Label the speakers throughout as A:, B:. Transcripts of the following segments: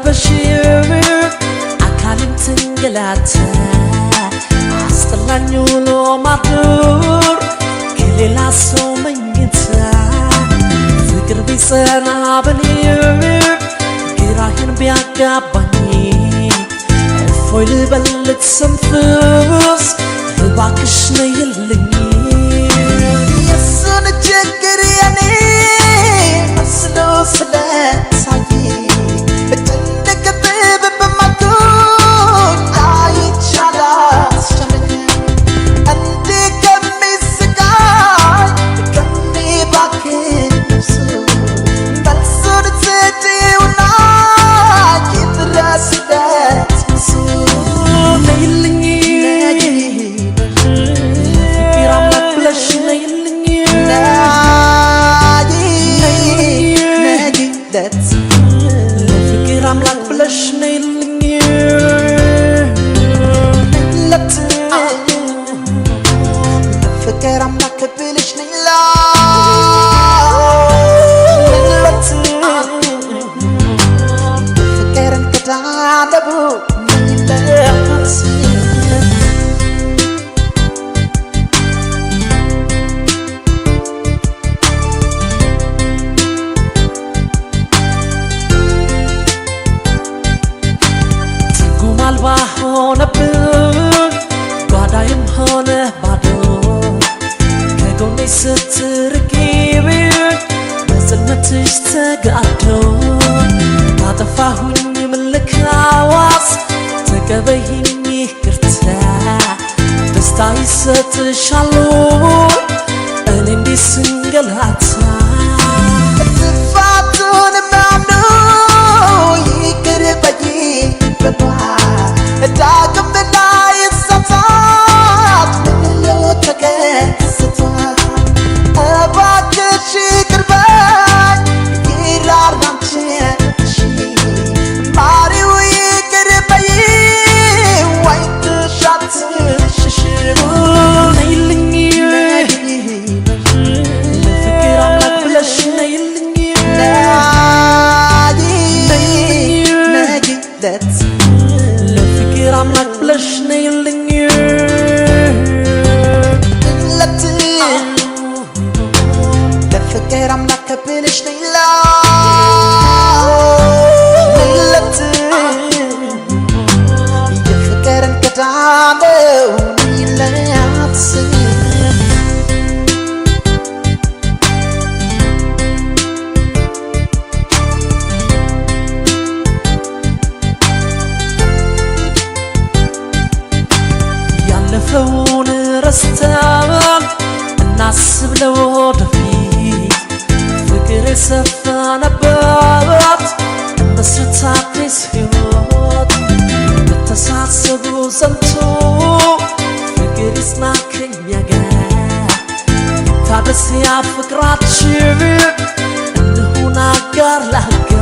A: ረበሽው አካልም ትንገላታ አስጠላኝ ውሎ ማደር ከሌላ ሰው መኝታ ፍቅር ቢጸና በኔ ግራህን ቢያጋባኝ እፎይ ልበል ልትሰንፍስ እባክሽ ነይልኝ የሱን ችግር የኔ መስሎ ስለታየኝ ለፍቅር አምላክ ብለሽ ነይልኝ ለፍቅር አምላክ ብለሽ ፍቅርን ከዳለቡ ሆነብኝ ጓዳይም ሆነ ባዶ ከጎኔ ስትርቂኝ በጽልመትሽ ተጋዶ ካጠፋሁኝ ምልካዋስ ተቀበይኝ ይቅርታ ደስታ ይሰጥሻለሁ እኔ እንዲህ ስንገላታ ጥፋቱን ማምኖ ይቅር በይኝ ዳግም ላይ ሰታት ምንለው ተከስቷል እባክሽ ይቅር በይኝ ይራር ባንቺ ማሪው ይቅር በይኝ ወይ ትሻትሽሽ ነይልኝ ለፍቅር አምላክ ብለሽ ነይልኝ ለፍቅር አምላክ ብለሽ ነይልኝ ለፍቅር አምላክ ብለሽ የፍቅርን ከዳለው ነይለት ያለፈውን ረስተን እናስብ ለወደፊት ፍቅር የሰፈነበት መስረት አዲስ ሕይወት መተሳሰቡ ጸንቶ ፍቅር ይጽና ከኛ ጋር ይታደስ ያ ፍቅራችን እንሁን አጋር ለአጋር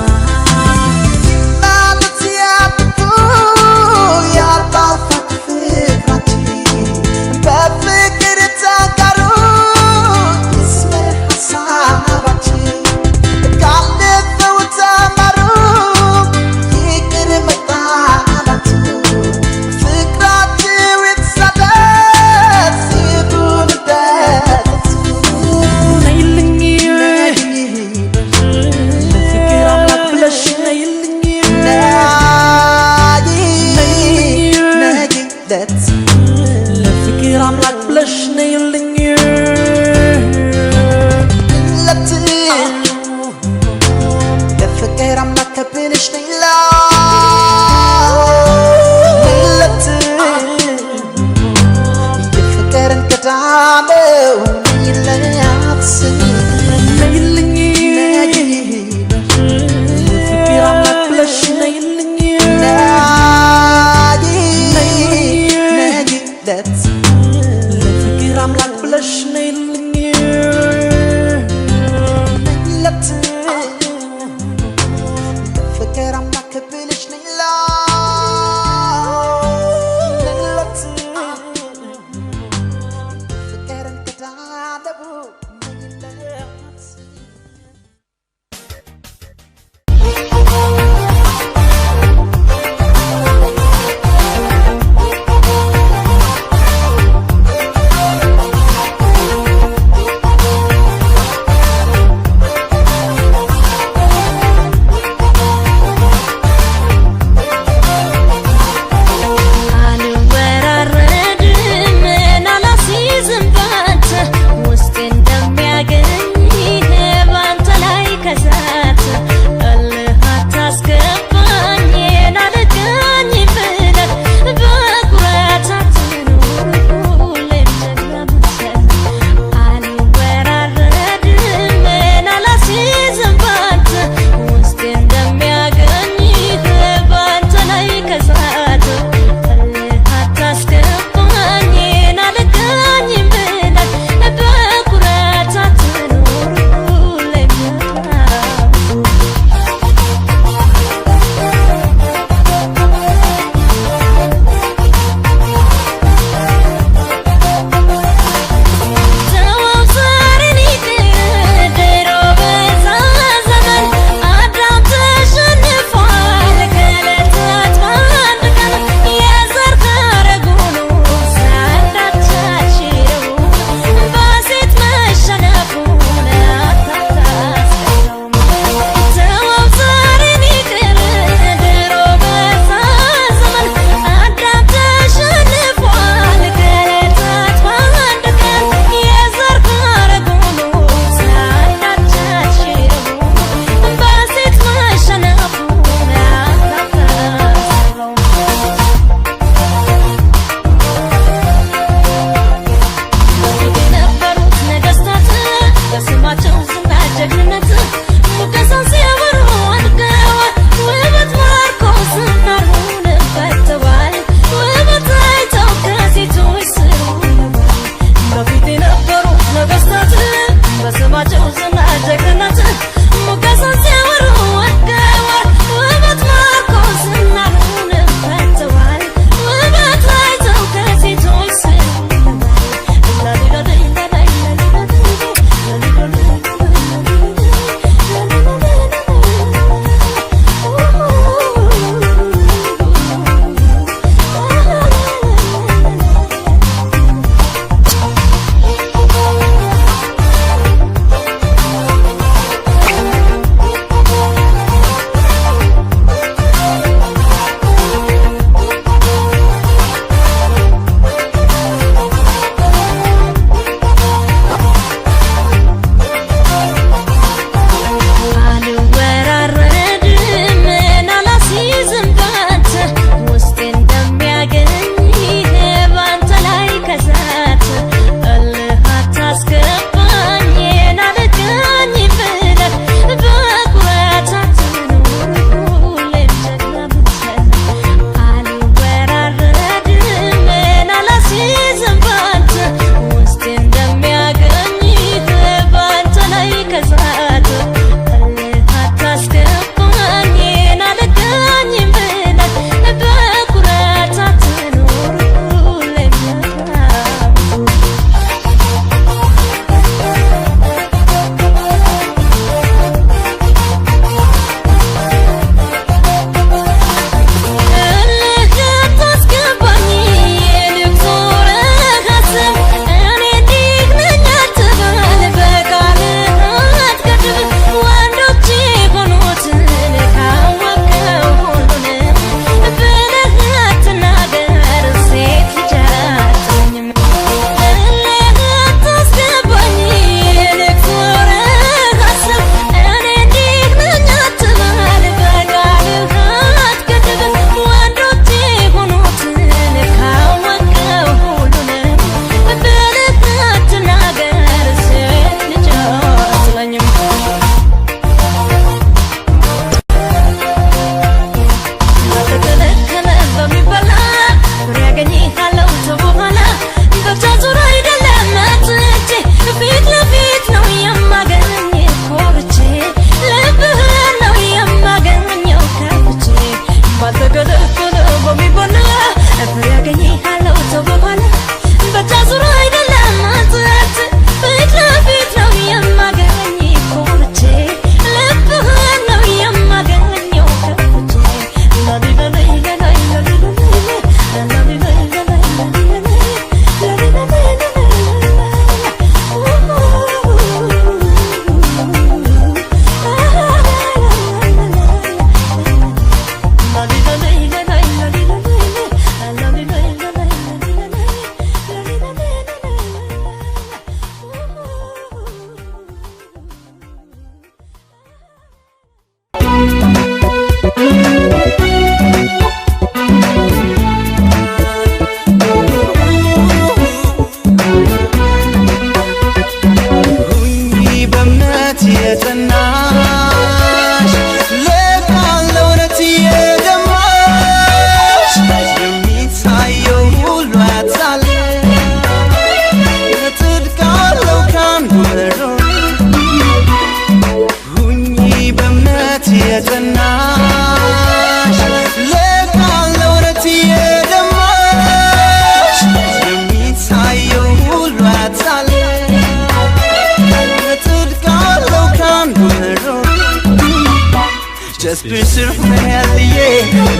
B: Special friendly,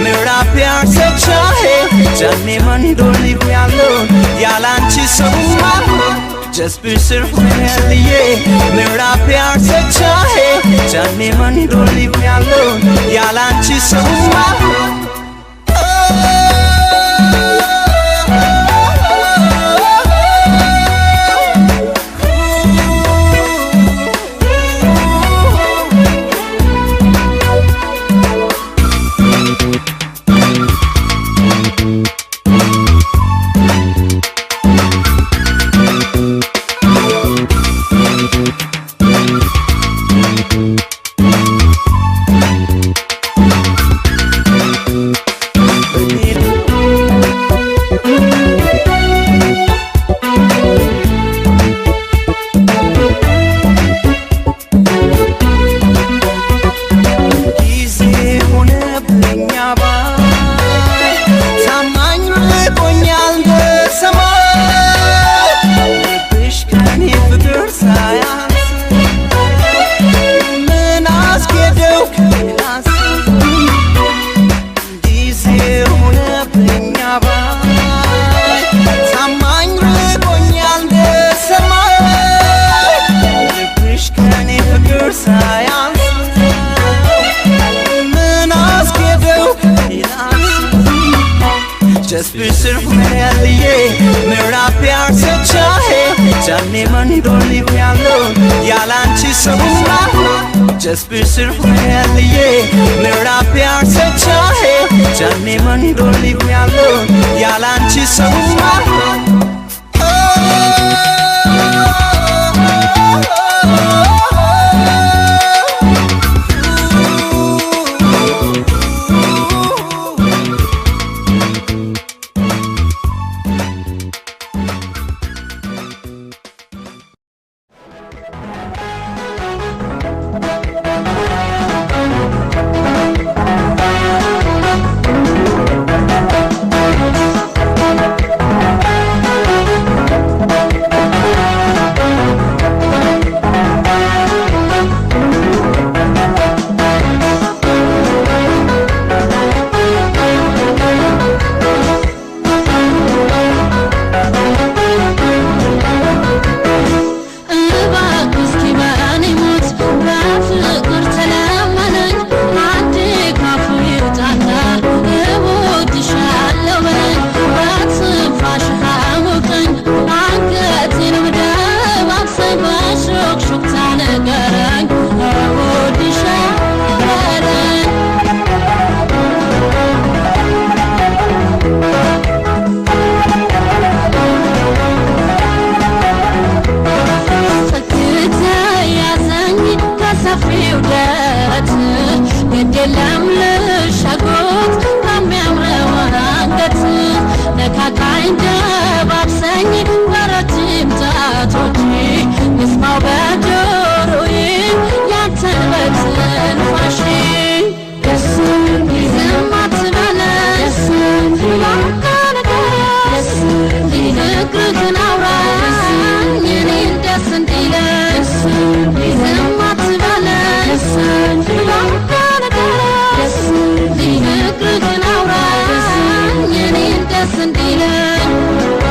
B: me rap your section. Johnny Mandoli, we are alone. Yalanchi Soma. Just special friendly, me rap your section. Johnny Mandoli, we are alone. Yalanchi Soma. ፍቅር ሳያንስ ምን አስኬደው ከላስ ጊዜው ሆነብኝ አባይ ታማኝ ርቆኛል እንደሰማይ ልብሽ ከኔ ፍቅር ሳያንስ ምን አስኬደው ከላስ Just be surfing ምዕራፍ ያርሰቻሄ ጃኔ መንዶር ሊቭ ያለው ያላንቺ ሰውማ Just be surfing ምዕራፍ ያርሰቻሄ ጃኔ መንዶር ሊቭ ያለው ያላንቺ ሰውማ
C: Listen,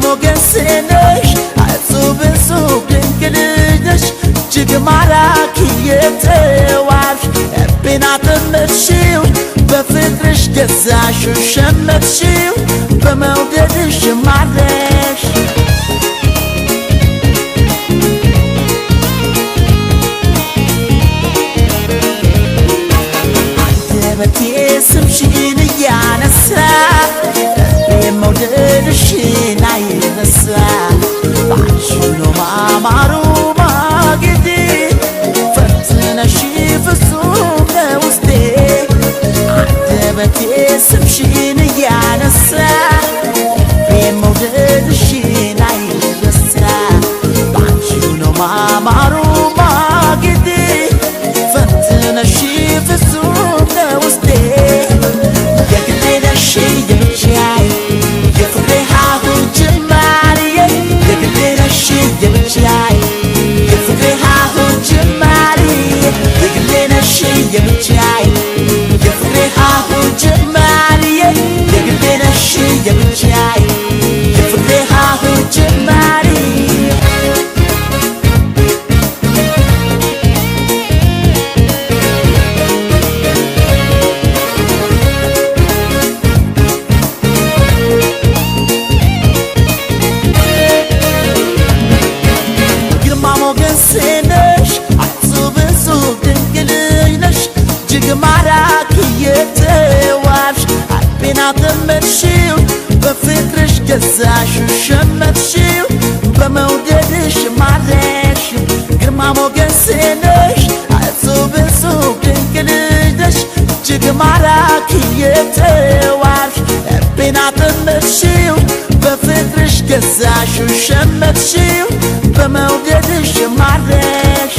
A: ሞገስ ነሽ እጹብ እጹብ ድንቅ ልጅ ነሽ እጅግ ማራኪ የተዋብሽ ልቤን አጠመድሽው በፍቅርሽ ገዛሽው ሸመትሽው በመውደድሽ ማረክሽ አንደበቴ ስምሽን እያነሳ መውደድሽን አይረሳ ባንቺ ነው ማማሩ ማጌጤ ፈትነሽ ፍጹም በውስጤ አንደበቴ ስምሽን እያነሳ መውደድሽን አይረሳ ባንቺ ነው ማማሩ ማጌጤ ፈትነሽ ፍጹም በውስጤ የግሌ ነሽ የብቻዬ አጠመድሽው በፍቅርሽ ገዛሽው ሸመትሽው በመውደድሽ ማረክሽው ግርማ ሞገስ ነሽ እጹብ እጹብ ድንቅ ልጅ ነሽ እጅግ ማራኪ የተዋብሽ ልቤን አጠመድሽው በፍቅርሽ ገዛሽው ሸመትሽው በመውደድሽ ማረክሽ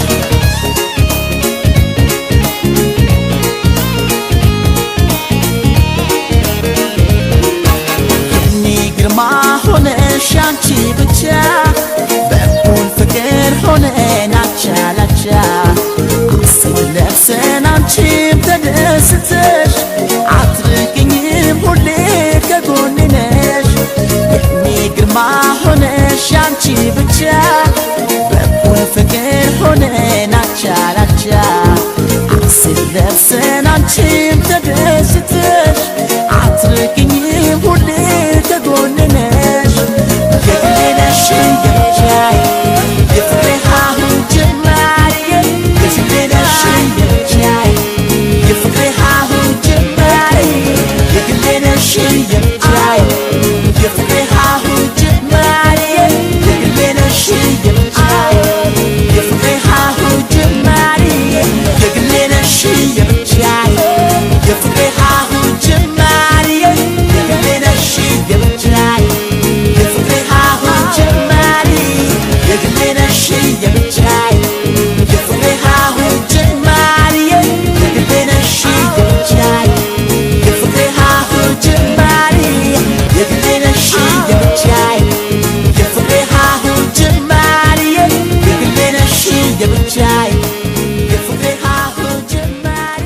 A: ሆነሽ አንቺ ብቻ በኩል ፍቅር ሆነን አቻ ላቻ አስብ ለብሰን አንቺም ተደስተሽ አትርቅኝም ሁሌ ከጎኔ ነሽ የኔ ግርማ ሆነሽ አንቺ ብቻ በኩል ፍቅር ሆነን አቻ ላቻ አስብ ለብሰን አንቺም ተደስተሽ አትርቅኝም ሁሌ ከጎኔ ነሽ የግሌ ነሽ የብቻዬ የፍቅሬ ሀሁ ጀማሪ የግሌ ነሽ የብቻዬ የፍቅሬ ሀሁ ጀማሪ የግሌ ነሽ የብቻዬ የፍቅሬ ሀሁ ጀማሪ የግሌ ነሽ የብቻዬ የፍቅሬ ሀሁ ጀማሪ የግሌ ነሽ የብቻዬ የፍቅሬ ሀሁ ጀማሪ የግሌ ነሽ የብቻዬ የፍቅሬ ሀሁ ጀማሪ የግሌ ነሽ የብቻዬ የፍቅሬ ሀሁ ጀማሪ የግሌ ነሽ የብቻዬ የፍቅሬ ሀሁ ጀማሪ የግሌ ነሽ የብቻዬ የፍቅሬ ሀሁ ጀማሪ የግሌ ነሽ የብቻዬ የፍቅሬ ሀሁ ጀማሪ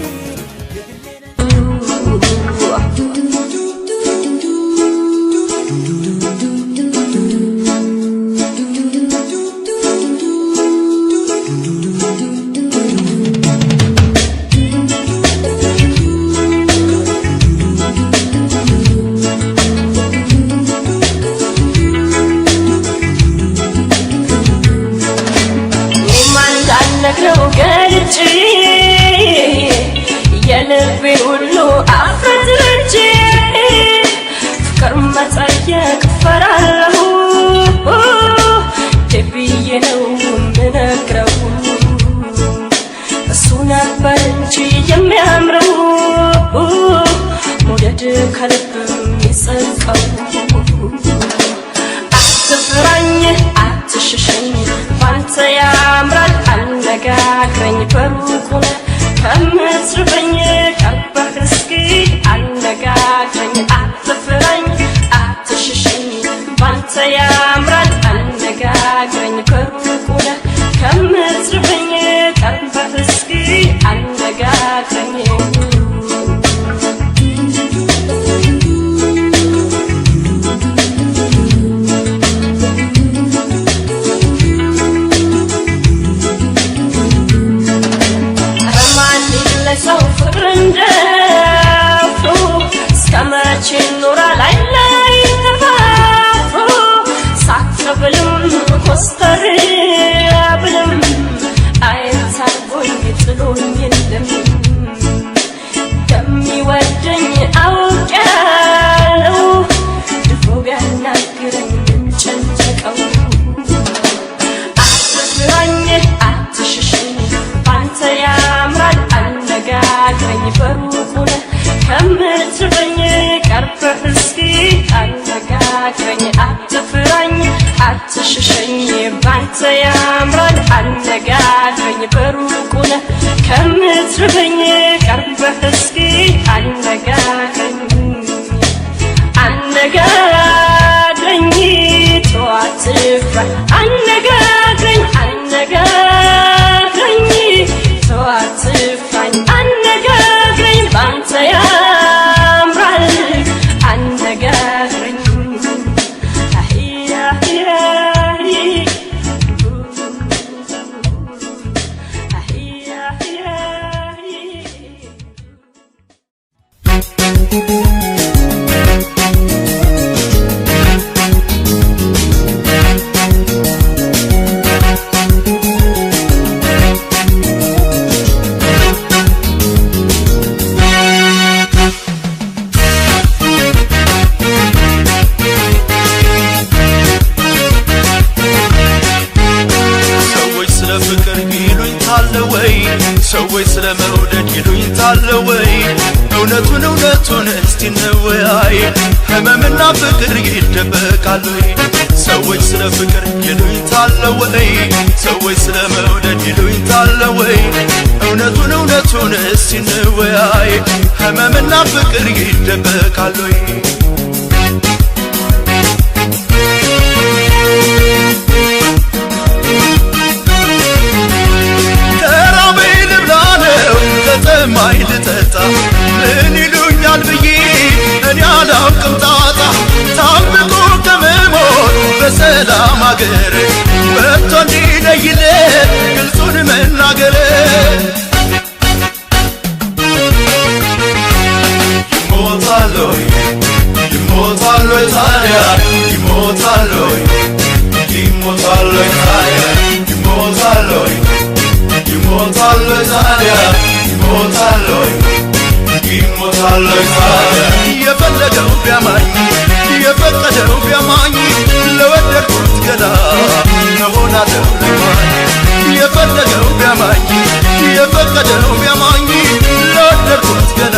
C: ነግረው ገልጬ የልቤ ሁሉ አፍረትርቼ ፍቅር መጠየቅ ፈራለሁ ደብዬ ነው ምነግረው እሱ ነበር እንጂ የሚያምረው መውደድ ከልብ የሚጸድቀው አትፍራኝ አትሽሸኝ ባንተ ያምራል አነጋግረኝ በሩቁ ከምትርበኝ ቀባህ እስኪ አነጋግረኝ አትፍራኝ አትሽሸኝ ባንተ ያምራል አነጋግረኝ በሩቁ ከምትርበኝ ቀባህ እስኪ አነጋግረኝ አትሽሸኝ ባንተ ያምራል አነጋግረኝ በሩቁ ነህ ከምትርበኝ ቀርበህ እስኪ አነጋግረኝ አነጋግረኝ ጠዋት ትፍራ አነጋግረኝ አነጋግረኝ ጠዋት ትፍራኝ አነጋግረኝ ባንተ ያምራል አነጋግረኝ
D: ሰዎች ስለመውደድ ይሉኝታል ወይ እውነቱን እስቲ እንወያይ ህመምና ፍቅር ይደበቃል ወይ ሰዎች ስለ ፍቅር ይሉኝታል ወይ ሰዎች ስለመውደድ ይሉኝታል ወይ እውነቱን እስቲ እንወያይ ህመምና ፍቅር ይደበቃል ወይ ከተማይ ልጠጣ ምን ይሉኛል ብዬ እኔ አላውቅም ጣጣ ታምቆ ከመሞት በሰላም አገር ወጥቶ እንዲለይለት ግልጹን መናገር ይሞታል ወይ ታዲያ ይሞታል ወይ ታዲያ ይሞታል ወይ ታዲያ ይሞታል ወይ ታዲያ የፈለገው ቢያማኝ የፈቀደው ቢያማኝ ለወደድኩት ገላ እሆናለሁ ለማኝ የፈለገው ቢያማኝ የፈቀደው ቢያማኝ ለወደድኩት ገላ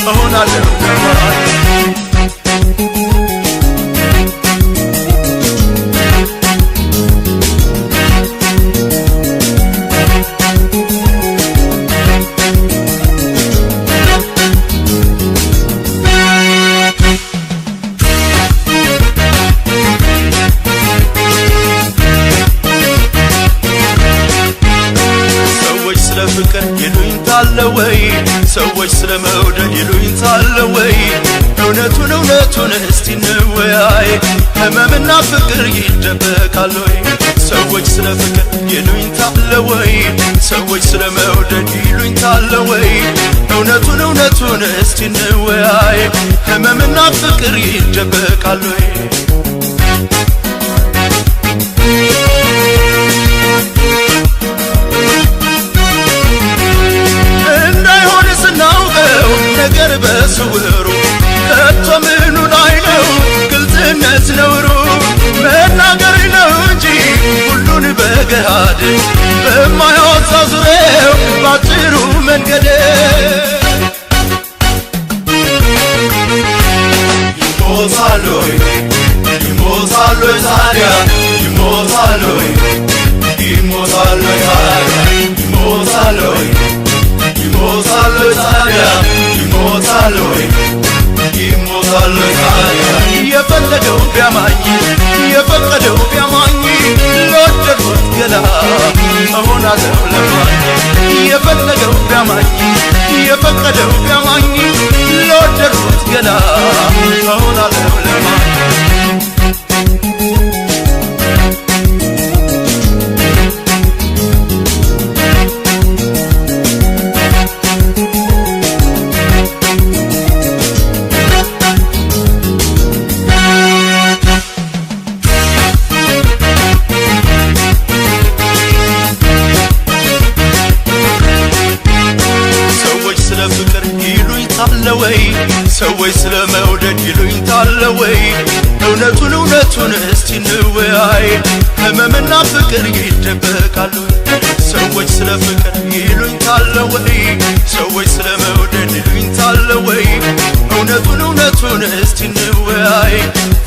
D: እሆናለሁ ለማኝ ወይ ሰዎች ስለመውደድ ይሉኝታል ወይ እውነቱን እስቲ እንወያይ ህመምና ፍቅር ይደበቃል ወይ ሰዎች ስለ ፍቅር ይሉኝታል ወይ ሰዎች ስለመውደድ ይሉኝታል ወይ እውነቱን እስቲ እንወያይ ህመምና ፍቅር ይደበቃል ወይ ነገር በስውሩ ከቶ ምኑ ላይ ነው ግልጽነት ነውሩ መናገር ነው እንጂ ሁሉን በገሃድ በማያወጣ ዙሬው ባጭሩ መንገድ ይሞታል ወይ ታዲያ ይሞታል ወይ ታዲያ ይሞታል ወይ ታዲያ ይሞታል ወይ ታዲያ የፈለገው ቢያማኝ የፈቀደው ቢያማኝ ለወደድኩት ገላ እሆናለሁ ለማኝ የፈለገው ቢያማኝ የፈቀደው ቢያማኝ ለወደድኩት ገላ እሆናለሁ ለማኝ ወይ ሰዎች ስለመውደድ ይሉኝታል ወይ እውነቱን እስቲ እንወያይ ህመምና ፍቅር ይደበቃል ወይ ሰዎች ስለ ፍቅር ይሉኝታል ወይ ሰዎች ስለመውደድ ይሉኝታል ወይ እውነቱን እስቲ እንወያይ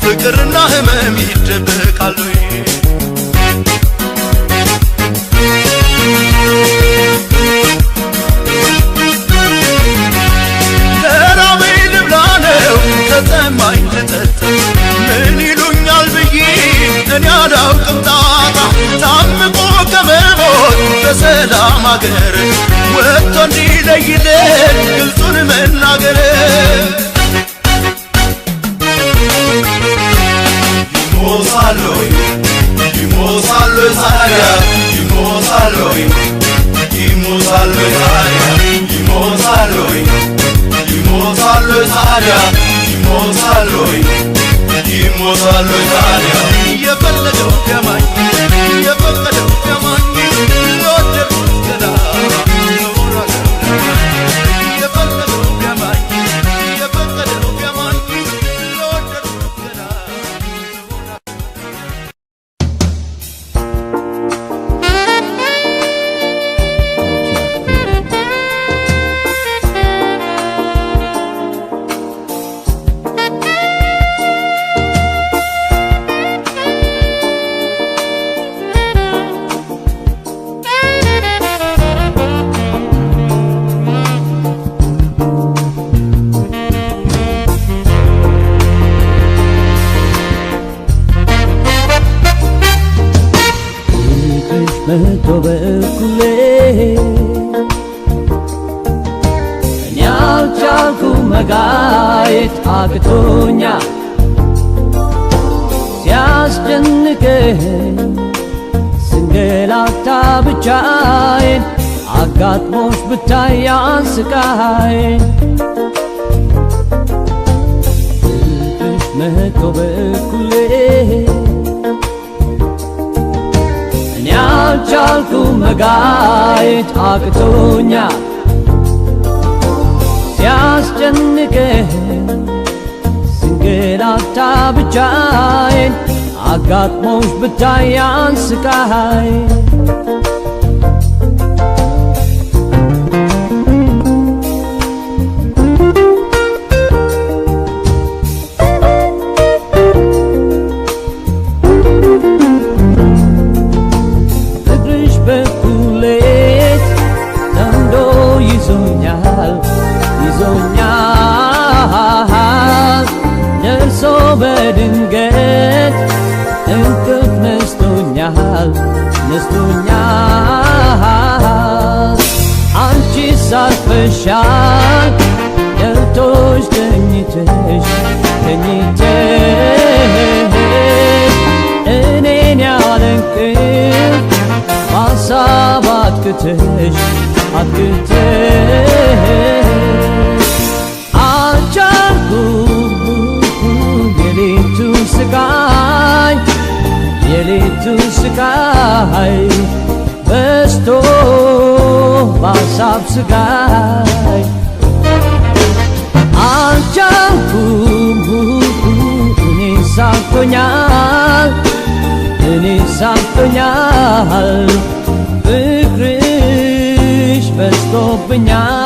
D: ፍቅርና ህመም ይደበቃሉ ተራቤ ልብላ ነው ከተማኝ ልጠጣ ምን ይሉኛል ብዬ እኔ አላውቅም ጣጣ ታምቆ ከመሞት በሰላም አገር ወጥቶ እንዲለይልን ግልጹን መናገር ይሞሳሉ ታዲያ ይሞሳሉ ታዲያ ይሞሳሉ ታዲያ የፈለገው ያማኝ የፈቀደው ያማኝ ለወደድኩት ገና የፈለገው ያማኝ የፈቀደው ያማኝ ለወደድኩት ገና
E: መቶ በኩሌ እኔ አልቻልኩም መጋየት አቅቶኛል ሲያስጨንቀኝ ስንገላታ ብቻዬን አጋጥሞሽ ብታይ ያን ስቃዬን ፍቅርሽ መቶ በኩሌ አልቻልኩም መጋየት አቅቶኛል ሲያስጨንቀኝ ስንገላታ ብቻዬን አጋጥሞሽ ብታይ ያን ስቃዬን ደርሶ በድንገት እንቅልፍ ነስቶኛል አንቺ ሳርፈሻል ደርቶሽ ተኝተሽ እኔን ያለ እንቅልፍ በሀሳብ አትክተሽ የሌቱ ስቃይ በስቶ በሀሳብ ስቃይ አልቻልኩም እኔን ሳቅቶኛል ፍቅርሽ በዝቶብኛል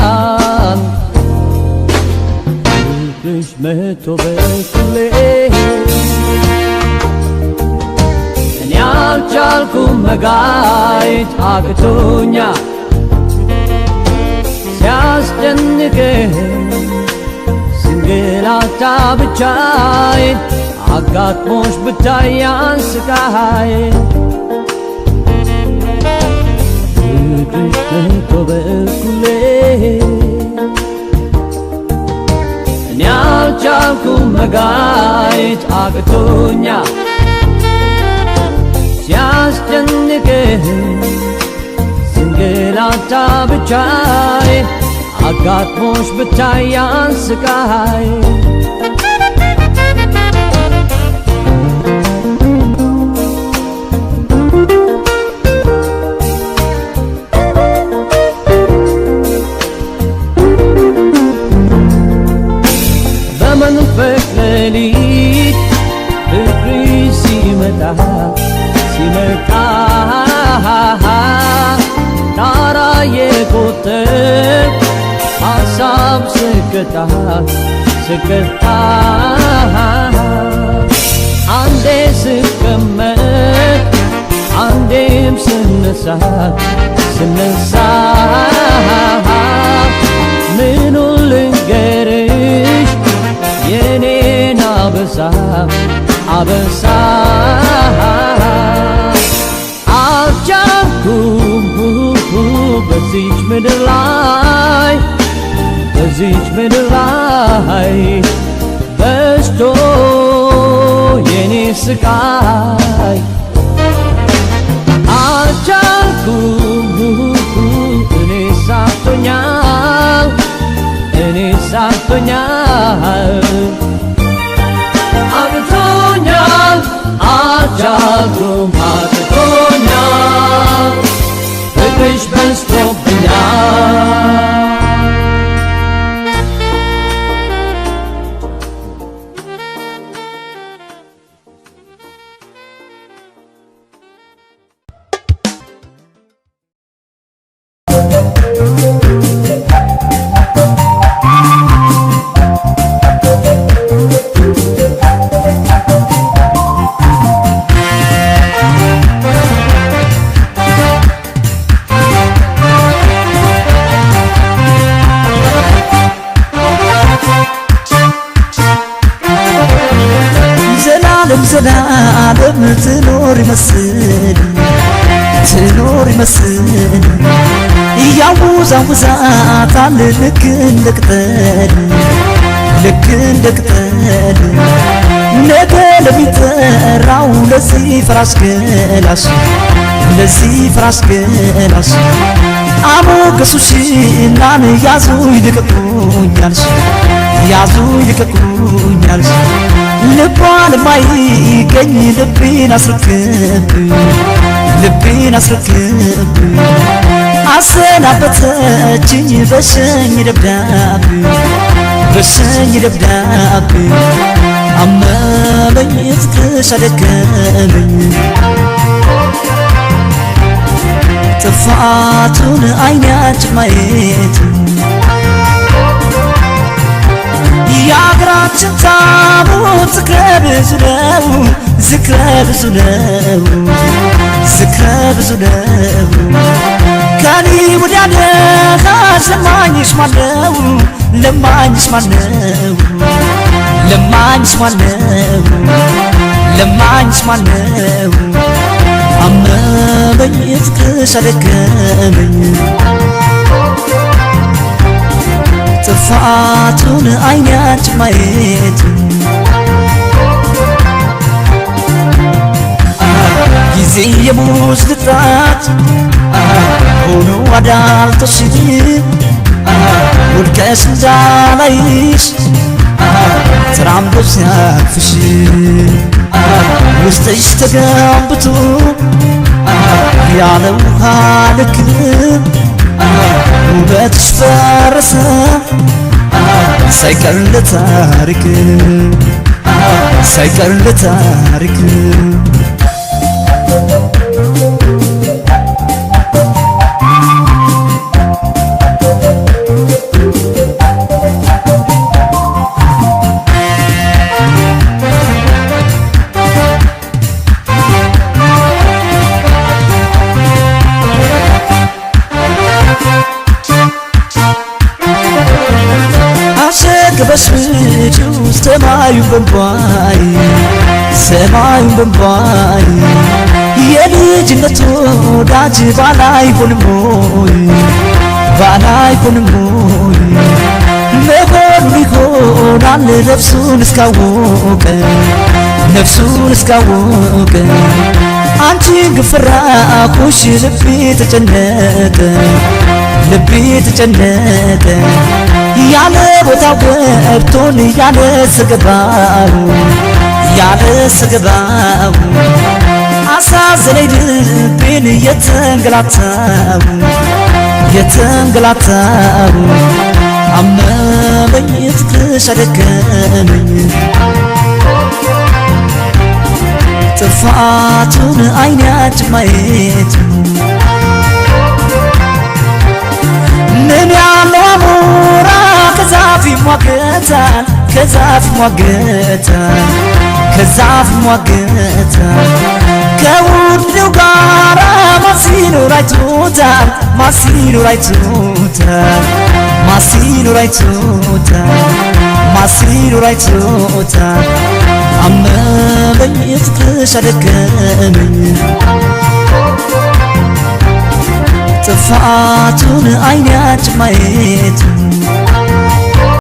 E: ፍቅርሽ መቶ በኩሌ እኔ አልቻልኩም መጋየት አቅቶኛል ሲያስጨንቀኝ ስንገላታ ብቻዬን አጋጥሞሽ ብታይ ያን ስቃዬን ፍቅርሽ መቶ በኩሌ እኔ አልቻልኩም መጋየት አቅቶኛል ሲያስጨንቀኝ ስንገላታ ብቻዬን አጋጥሞሽ ብታይ ያን ስቃዬን በመንፈቅ ሌሊት ፍቅርሽ ሲመጣ ጣራ የቆጠር ሀሳብ ስገታ ስቀጣ አንዴ ስቀመጥ አንዴም ስነሳ ምኑን ልንገርሽ የኔን አበሳ አልቻልኩም በዚች ምድር ላይ በዝቶ የኔ ስቃይ አልቻልኩም እኔ ሳቶኛል አቅቶኛል አልቻልኩም አቅቶኛል ፍቅርሽ በዝቶብኛል
A: ዘላለም ትኖር ይመስል ያውዛውዛታል ልክ እንደ ቅጠል ነገ ለሚጠራው ለዚህ ፍራሽ ገላሽ አሞገሱሽናን ያዙ ይልቀቁኛል ልቧን ማይገኝ ልቤን አስረክብ አሰናበተችኝ በሸኝ ደብዳቤ አመመኝ ፍቅርሽ አደከመኝ ጥፋቱን አይናችን ማየት የአገራችን ታቦት ዝክረ ብዙ ነው ከኔ ወዲያ ደኻሽ ለማኝሽ ማነው አመመኝ ፍቅርሽ አደከመኝ ጥፋቱን አይናችን ማየት ጊዜ የሙዝ ልጣት ሆኖ አዳልጦሽ ውድቀሽ እንዳላይሽ ተራምዶ ሲያቅፍሽ ውስጥሽ ተገንብቶ ያለ ውሃ ልክ ውበትሽ ፈረሰ ሳይቀር ለታሪክ በሽጁ ሰማዩን በንባይ የልጅነት ወዳጅ ባላይሆንም ሆይ መሆኑ ይሆናል ነፍሱን እስካወቀ አንቺን ግፍራኩሽ ልቤ ተጨነቀ ያለ ቦታው ገብቶን ያለ ስገባው አሳዘነኝ ልቤን የተንገላታው አመመኝ ፍቅርሽ አደከመኝ ጥፋቱን አይናችን ማየት ምን ያለው አሞራ ከዛፍ ይሟገታል ከዛፍ ሟገተ ከዛፍ ሟገተ ከውድው ጋራ ማሲኖር አይቶታል ማሲኖር አይቶታል ማሲኖር አይቶታል ማሲኖር አይቶታል አመመኝ ፍቅርሽ አደከመኝ ጥፋቱን አይናች ማየቱ